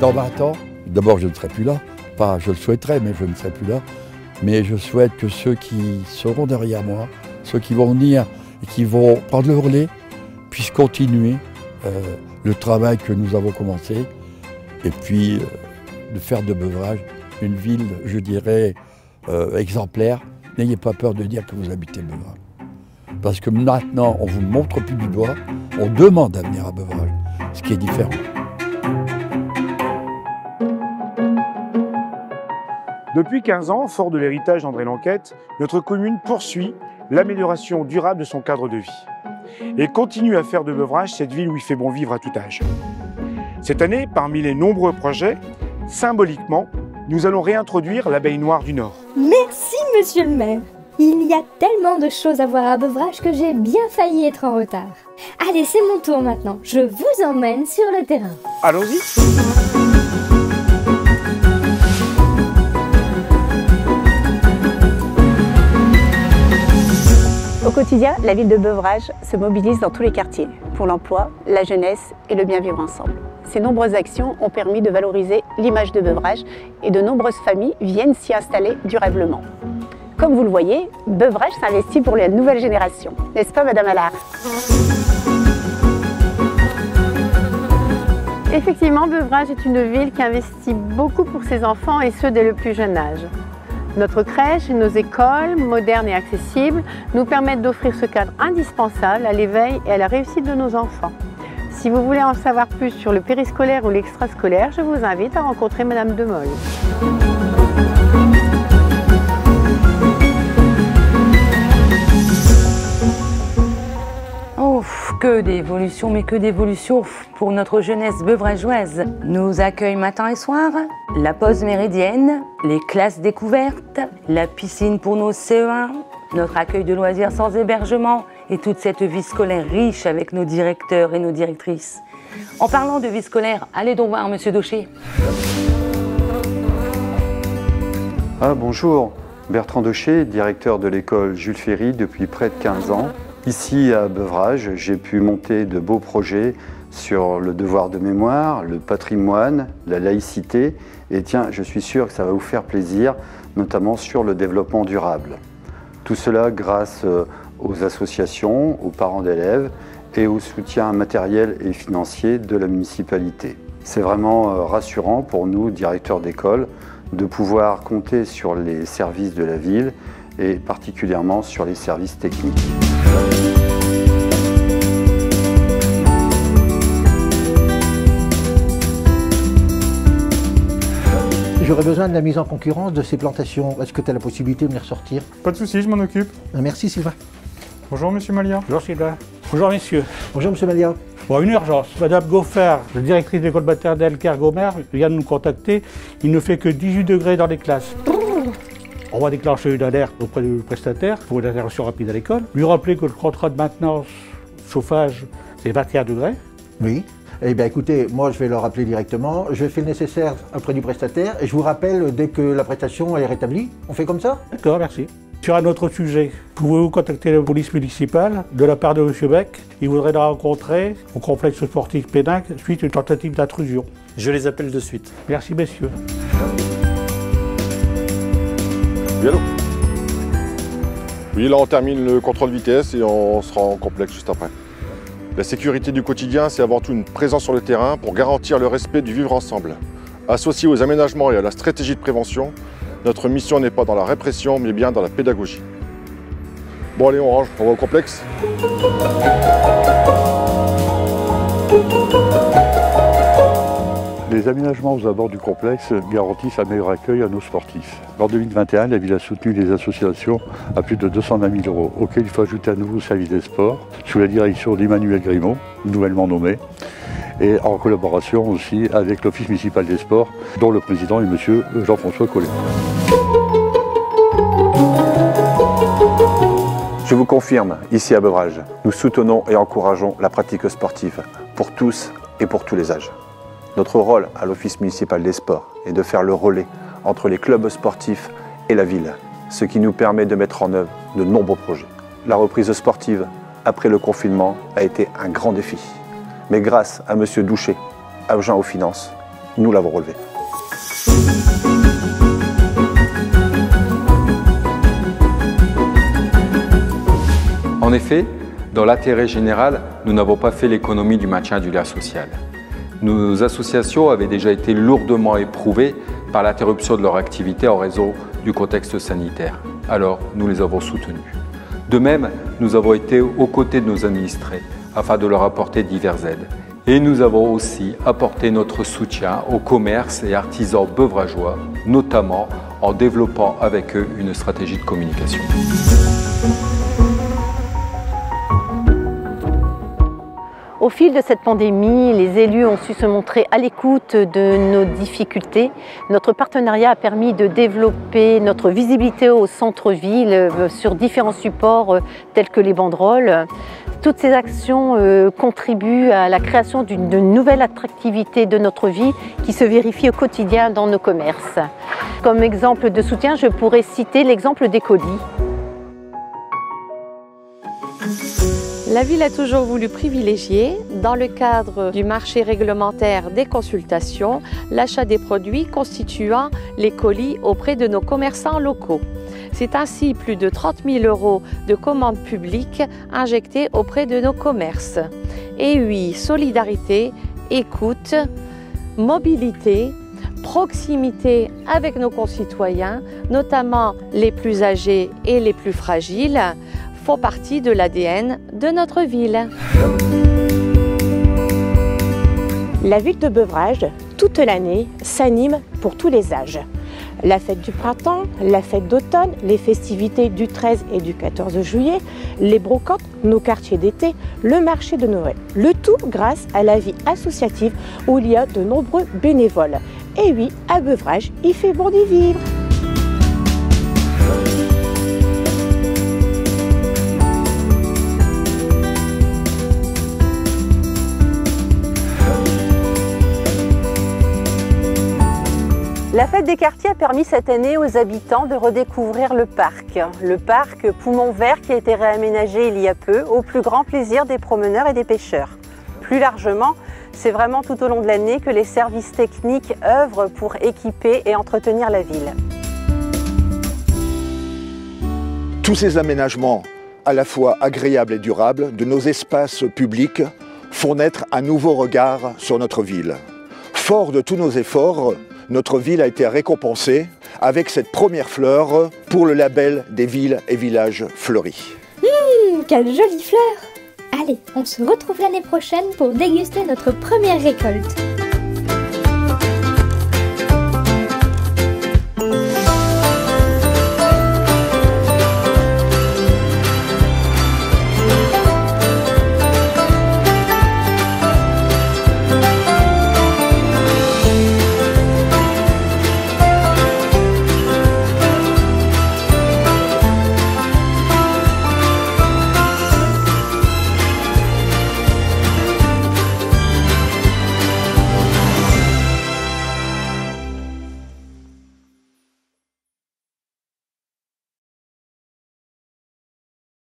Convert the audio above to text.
Dans 20 ans, d'abord je ne serai plus là, pas je le souhaiterais, mais je ne serai plus là. Mais je souhaite que ceux qui seront derrière moi, ceux qui vont venir et qui vont prendre le relais, puissent continuer le travail que nous avons commencé. Et puis de faire de Beuvrages une ville, je dirais, exemplaire. N'ayez pas peur de dire que vous habitez Beuvrages. Parce que maintenant, on ne vous montre plus du doigt, on demande à venir à Beuvrages, ce qui est différent. Depuis 15 ans, fort de l'héritage d'André Lenquette, notre commune poursuit l'amélioration durable de son cadre de vie et continue à faire de Beuvrages cette ville où il fait bon vivre à tout âge. Cette année, parmi les nombreux projets, symboliquement, nous allons réintroduire l'abeille noire du Nord. Merci, monsieur le maire. Il y a tellement de choses à voir à Beuvrages que j'ai bien failli être en retard. Allez, c'est mon tour maintenant. Je vous emmène sur le terrain. Allons-y. Au quotidien, la ville de Beuvrages se mobilise dans tous les quartiers pour l'emploi, la jeunesse et le bien vivre ensemble. Ces nombreuses actions ont permis de valoriser l'image de Beuvrages et de nombreuses familles viennent s'y installer durablement. Comme vous le voyez, Beuvrages s'investit pour la nouvelle génération. N'est-ce pas, Madame Allard? Effectivement, Beuvrages est une ville qui investit beaucoup pour ses enfants et ceux dès le plus jeune âge. Notre crèche et nos écoles, modernes et accessibles, nous permettent d'offrir ce cadre indispensable à l'éveil et à la réussite de nos enfants. Si vous voulez en savoir plus sur le périscolaire ou l'extrascolaire, je vous invite à rencontrer Madame Demolle. Que d'évolution, mais que d'évolution pour notre jeunesse beuvrageoise. Nous accueillons matin et soir, la pause méridienne, les classes découvertes, la piscine pour nos CE1, notre accueil de loisirs sans hébergement et toute cette vie scolaire riche avec nos directeurs et nos directrices. En parlant de vie scolaire, allez donc voir Monsieur Daucher. Ah, bonjour, Bertrand Daucher, directeur de l'école Jules Ferry depuis près de 15 ans. Ici à Beuvrages, j'ai pu monter de beaux projets sur le devoir de mémoire, le patrimoine, la laïcité. Et tiens, je suis sûr que ça va vous faire plaisir, notamment sur le développement durable. Tout cela grâce aux associations, aux parents d'élèves et au soutien matériel et financier de la municipalité. C'est vraiment rassurant pour nous, directeurs d'école, de pouvoir compter sur les services de la ville et particulièrement sur les services techniques. J'aurais besoin de la mise en concurrence de ces plantations. Est-ce que tu as la possibilité de me les ressortir? Pas de souci, je m'en occupe. Merci Sylvain. Bonjour Monsieur Malia. Bonjour Sylvain. Bonjour messieurs. Bonjour Monsieur Malia. Bon, une urgence. Madame Goffard, la directrice de l'école maternelle Kergomer, vient de nous contacter. Il ne fait que 18 degrés dans les classes. On va déclencher une alerte auprès du prestataire pour une intervention rapide à l'école. Lui rappeler que le contrat de maintenance, chauffage, c'est 21 degrés. Oui. Eh bien écoutez, moi je vais leur rappeler directement. Je fais le nécessaire auprès du prestataire et je vous rappelle dès que la prestation est rétablie. On fait comme ça? D'accord, merci. Sur un autre sujet, pouvez-vous contacter la police municipale de la part de M. Beck? Il voudrait la rencontrer au complexe sportif Péninck suite à une tentative d'intrusion. Je les appelle de suite. Merci messieurs. Oui, allô? Oui, là on termine le contrôle vitesse et on sera en complexe juste après. La sécurité du quotidien, c'est avant tout une présence sur le terrain pour garantir le respect du vivre ensemble. Associé aux aménagements et à la stratégie de prévention, notre mission n'est pas dans la répression, mais bien dans la pédagogie. Bon allez, on range, on va au complexe. Les aménagements aux abords du complexe garantissent un meilleur accueil à nos sportifs. En 2021, la ville a soutenu les associations à plus de 220 000 €, auxquels il faut ajouter un nouveau service des sports, sous la direction d'Emmanuel Grimaud, nouvellement nommé, et en collaboration aussi avec l'Office municipal des sports, dont le président est M. Jean-François Collet. Je vous confirme, ici à Beuvrages, nous soutenons et encourageons la pratique sportive pour tous et pour tous les âges. Notre rôle à l'Office municipal des sports est de faire le relais entre les clubs sportifs et la ville, ce qui nous permet de mettre en œuvre de nombreux projets. La reprise sportive, après le confinement, a été un grand défi. Mais grâce à M. Doucher, agent aux finances, nous l'avons relevé. En effet, dans l'intérêt général, nous n'avons pas fait l'économie du maintien du lien social. Nos associations avaient déjà été lourdement éprouvées par l'interruption de leur activité en raison du contexte sanitaire. Alors, nous les avons soutenues. De même, nous avons été aux côtés de nos administrés afin de leur apporter diverses aides. Et nous avons aussi apporté notre soutien aux commerces et artisans beuvrageois, notamment en développant avec eux une stratégie de communication. Au fil de cette pandémie, les élus ont su se montrer à l'écoute de nos difficultés. Notre partenariat a permis de développer notre visibilité au centre-ville sur différents supports tels que les banderoles. Toutes ces actions contribuent à la création d'une nouvelle attractivité de notre vie qui se vérifie au quotidien dans nos commerces. Comme exemple de soutien, je pourrais citer l'exemple des colis. La ville a toujours voulu privilégier, dans le cadre du marché réglementaire des consultations, l'achat des produits constituant les colis auprès de nos commerçants locaux. C'est ainsi plus de 30 000 € de commandes publiques injectées auprès de nos commerces. Et oui, solidarité, écoute, mobilité, proximité avec nos concitoyens, notamment les plus âgés et les plus fragiles, font partie de l'ADN de notre ville. La ville de Beuvrages, toute l'année, s'anime pour tous les âges. La fête du printemps, la fête d'automne, les festivités du 13 et du 14 juillet, les brocantes, nos quartiers d'été, le marché de Noël. Le tout grâce à la vie associative où il y a de nombreux bénévoles. Et oui, à Beuvrages, il fait bon d'y vivre. La fête des quartiers a permis cette année aux habitants de redécouvrir le parc Poumon Vert qui a été réaménagé il y a peu au plus grand plaisir des promeneurs et des pêcheurs. Plus largement, c'est vraiment tout au long de l'année que les services techniques œuvrent pour équiper et entretenir la ville. Tous ces aménagements, à la fois agréables et durables, de nos espaces publics font naître un nouveau regard sur notre ville. Fort de tous nos efforts, notre ville a été récompensée avec cette première fleur pour le label des villes et villages fleuris. Quelle jolie fleur! Allez, on se retrouve l'année prochaine pour déguster notre première récolte.